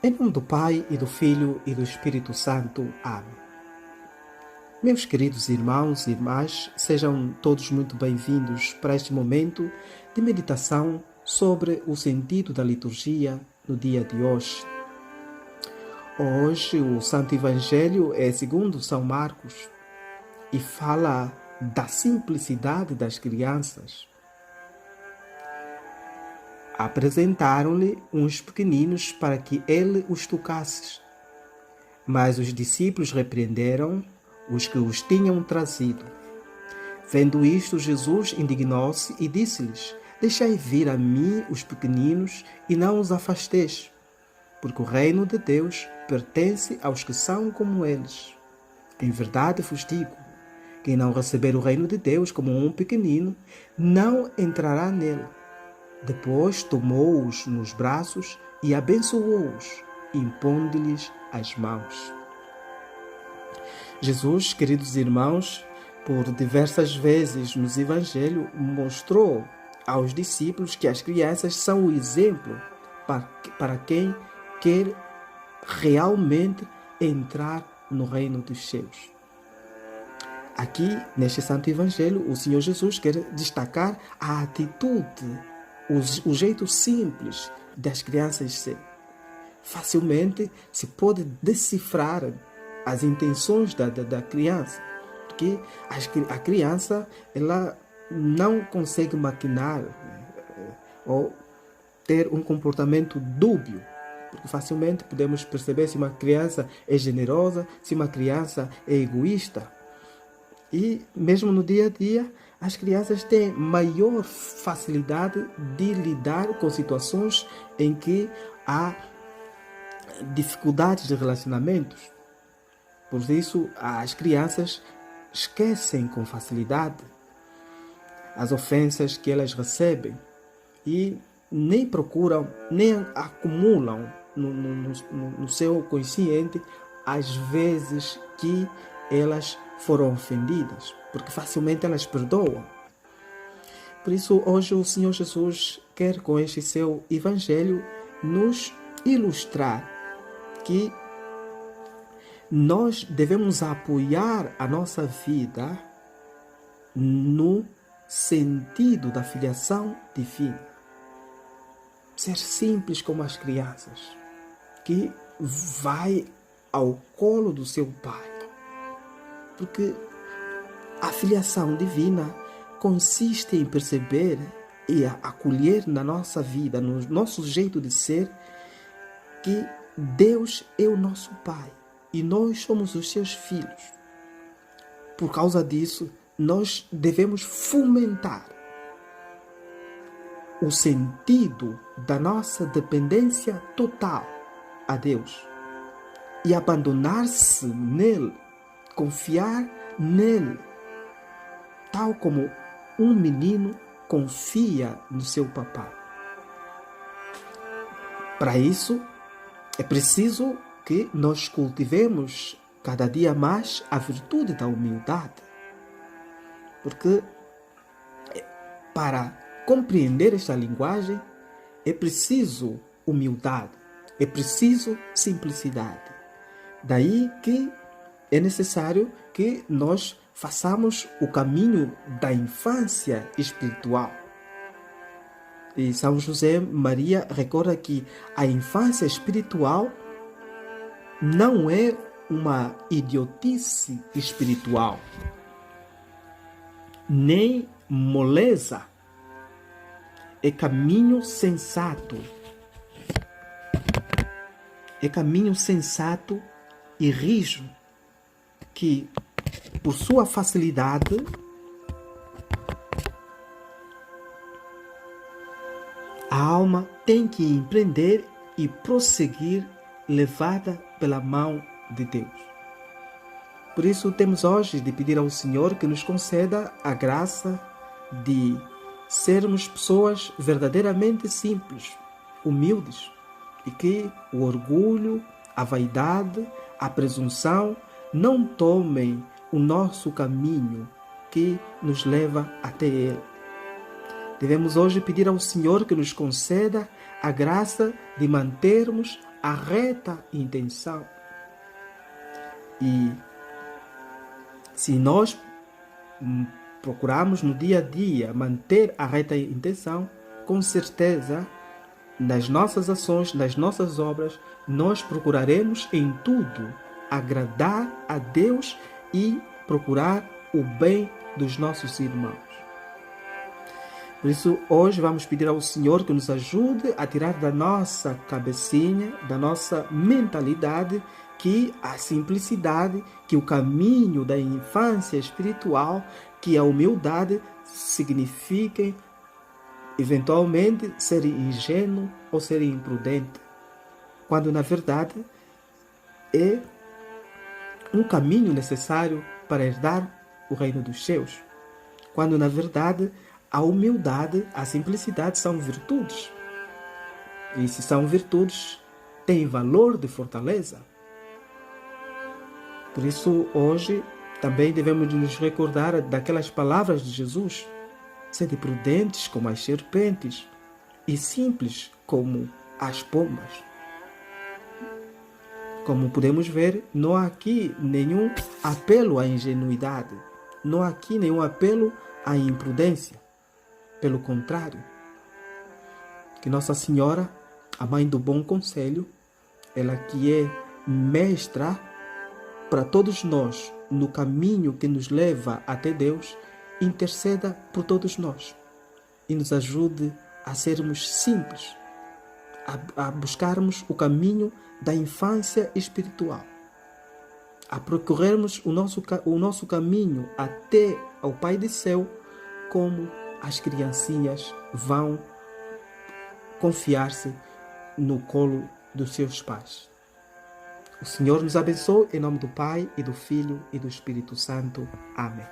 Em nome do Pai, e do Filho, e do Espírito Santo. Amém. Meus queridos irmãos e irmãs, sejam todos muito bem-vindos para este momento de meditação sobre o sentido da liturgia no dia de hoje. Hoje o Santo Evangelho é segundo São Marcos e fala da simplicidade das crianças. Apresentaram-lhe uns pequeninos para que ele os tocasse. Mas os discípulos repreenderam os que os tinham trazido. Vendo isto, Jesus indignou-se e disse-lhes: Deixai vir a mim os pequeninos e não os afasteis, porque o reino de Deus pertence aos que são como eles. Em verdade vos digo, quem não receber o reino de Deus como um pequenino, não entrará nele. Depois tomou-os nos braços e abençoou-os, impondo-lhes as mãos. Jesus, queridos irmãos, por diversas vezes nos Evangelhos, mostrou aos discípulos que as crianças são o exemplo para quem quer realmente entrar no reino dos céus. Aqui, neste Santo Evangelho, o Senhor Jesus quer destacar a atitude, o jeito simples das crianças ser. Facilmente se pode decifrar as intenções da criança, porque a criança ela não consegue maquinar ou ter um comportamento dúbio, porque facilmente podemos perceber se uma criança é generosa, se uma criança é egoísta. E mesmo no dia a dia, as crianças têm maior facilidade de lidar com situações em que há dificuldades de relacionamentos. Por isso, as crianças esquecem com facilidade as ofensas que elas recebem e nem procuram, nem acumulam no seu consciente as vezes que elas foram ofendidas, porque facilmente elas perdoam. Por isso, hoje o Senhor Jesus quer, com este seu Evangelho, nos ilustrar que nós devemos apoiar a nossa vida no sentido da filiação divina. Ser simples como as crianças, que vai ao colo do seu pai. Porque a filiação divina consiste em perceber e acolher na nossa vida, no nosso jeito de ser, que Deus é o nosso Pai e nós somos os seus filhos. Por causa disso, nós devemos fomentar o sentido da nossa dependência total a Deus e abandonar-se nele, confiar nele, tal como um menino confia no seu papai. Para isso, é preciso que nós cultivemos cada dia mais a virtude da humildade. Porque para compreender esta linguagem é preciso humildade, é preciso simplicidade. Daí que é necessário que nós façamos o caminho da infância espiritual. E São José Maria recorda que a infância espiritual não é uma idiotice espiritual, nem moleza. É caminho sensato. É caminho sensato e rijo, que, por sua facilidade, a alma tem que empreender e prosseguir, levada pela mão de Deus. Por isso, temos hoje de pedir ao Senhor que nos conceda a graça de sermos pessoas verdadeiramente simples, humildes, e que o orgulho, a vaidade, a presunção não tomem o nosso caminho que nos leva até Ele. Devemos hoje pedir ao Senhor que nos conceda a graça de mantermos a reta intenção. E se nós procurarmos no dia a dia manter a reta intenção, com certeza, nas nossas ações, nas nossas obras, nós procuraremos em tudo agradar a Deus e procurar o bem dos nossos irmãos. Por isso, hoje vamos pedir ao Senhor que nos ajude a tirar da nossa cabecinha, da nossa mentalidade, que a simplicidade, que o caminho da infância espiritual, que a humildade signifiquem eventualmente ser ingênuo ou ser imprudente, quando na verdade é um caminho necessário para herdar o reino dos céus, quando na verdade a humildade, a simplicidade são virtudes, e se são virtudes, têm valor de fortaleza. Por isso hoje também devemos nos recordar daquelas palavras de Jesus: sede prudentes como as serpentes e simples como as pombas. Como podemos ver, não há aqui nenhum apelo à ingenuidade, não há aqui nenhum apelo à imprudência. Pelo contrário, que Nossa Senhora, a Mãe do Bom Conselho, ela que é mestra para todos nós no caminho que nos leva até Deus, interceda por todos nós e nos ajude a sermos simples, a buscarmos o caminho da infância espiritual, a percorrermos o nosso caminho até ao Pai do Céu, como as criancinhas vão confiar-se no colo dos seus pais. O Senhor nos abençoe em nome do Pai, e do Filho, e do Espírito Santo. Amém.